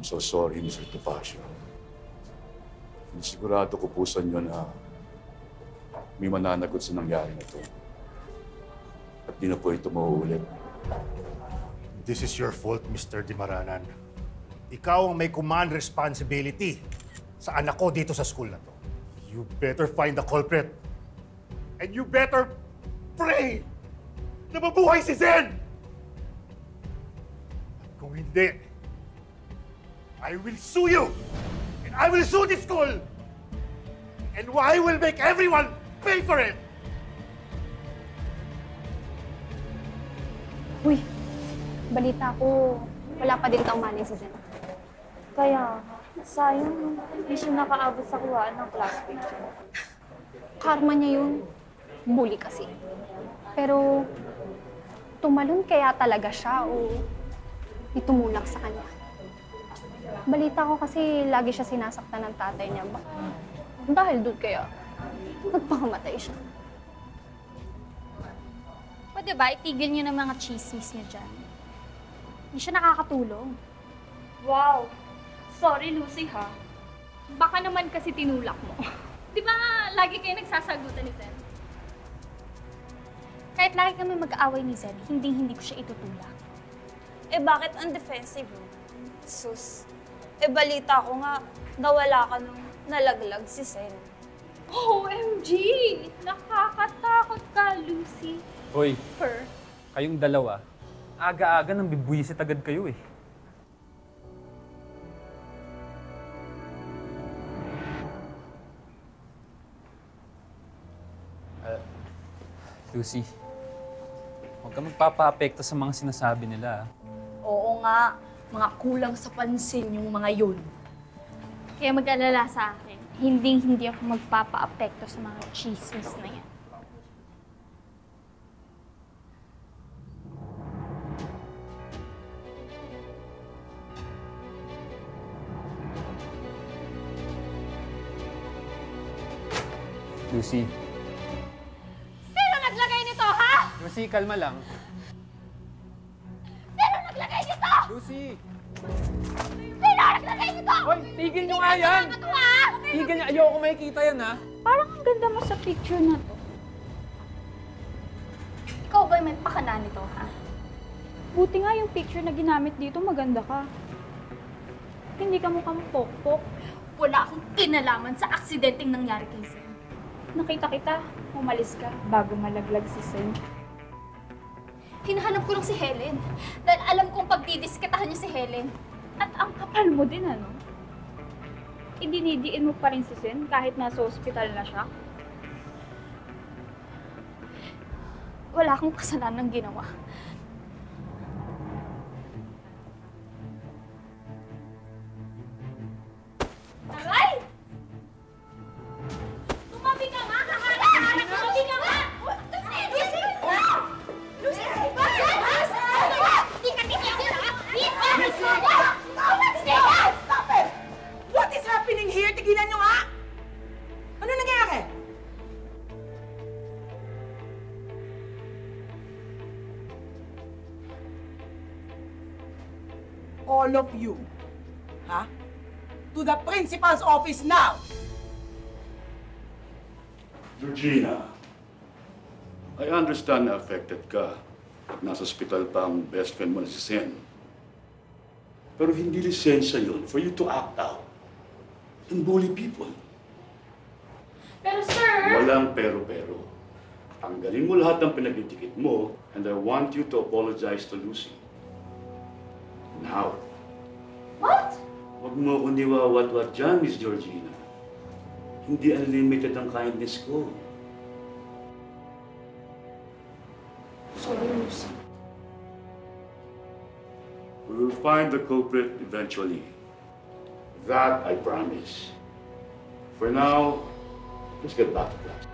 I'm so sorry, Mr. Topacio. Sigurado ko po sa inyo na may mananagot sa nangyari na ito. At di na po ito mauulit. This is your fault, Mr. Dimaranan. Ikaw ang may command responsibility sa anak ko dito sa school na to. You better find the culprit. And you better pray na mabuhay si Zen! At kung hindi, I will sue you! And I will sue this school! And I will make everyone pay for it! Uy, balita ko, wala pa din kaumali si Zen. Kaya, sayang, hindi siya nakaabot sa kuhaan ng class picture. Karma niya yun. Bully kasi. Pero, tumalon kaya talaga siya o itumulak sa kanya. Balita ko kasi lagi siya sinasaktan ng tatay niya. Dahil doon kaya, nagpakamatay siya. Pwede ba itigil niyo ng mga chismis niyo dyan? Hindi siya nakakatulong. Wow! Sorry, Lucy, ha? Baka naman kasi tinulak mo. Di ba lagi kayo nagsasagutan ni Zen? Kahit lagi kami mag-aaway ni Zen, hindi ko siya itutulak. Eh bakit ang defensive mo? Sus, eh balita ko nga, nawala ka nung nalaglag si Zen. OMG! Nakakatakot ka, Lucy. Hoy, Fur. kayong dalawa, aga-aga nang bibwisit agad kayo eh. Lucy, huwag ka magpapa-apekto sa mga sinasabi nila. Oo nga, mga kulang sa pansin yung mga yun. Kaya mag-alala sa akin, hindi ako magpapa-apekto sa mga chismis na yan. Lucy. Sino naglagay nito, ha? Lucy, kalma lang. Sino naglagay nito? Lucy! Sino naglagay nito? Hoy, tigil nyo nga yan! Tigil nyo, ayoko makikita yan, ha? Parang ang ganda mo sa picture na to. Ikaw ba may pakana nito, ha? Buti nga yung picture na ginamit dito, maganda ka. Hindi ka mukhang pokpok. Wala akong kinalaman sa aksidenteng nangyari kay Zen. Nakita kita, umalis ka bago malaglag si Zen. Hinahanap ko lang si Helen. Dahil alam kong pagdidiskitahan niya si Helen. At ang kapal mo din, ano? Idinidiin mo pa rin si Zen kahit nasa ospital na siya. Wala akong kasalanan ginawa. Aray! Tumabi ka nga! Kaharap-harap! Tumabi ka nga! Lucy! Lucy! Bakit? Hindi ka titigil, ha? Stop it! What is happening here? Tigilan nyo nga! Ano nangyayari? All of you, ha? To the principal's office now! Georgina, I understand na affected ka at nasa ospital pa ang best friend mo na si Zen. Pero hindi lisensya yun for you to act out and bully people. Pero sir! Walang pero-pero. Tanggalin mo lahat ng pinagdidikit mo and I want you to apologize to Lucy. Now. What? Huwag mo akong niwawat-wat dyan, Miss Georgina. Hindi unlimited ang kindness ko. Sorry, Lucy. We will find the culprit eventually. That I promise. For now, let's get back to class.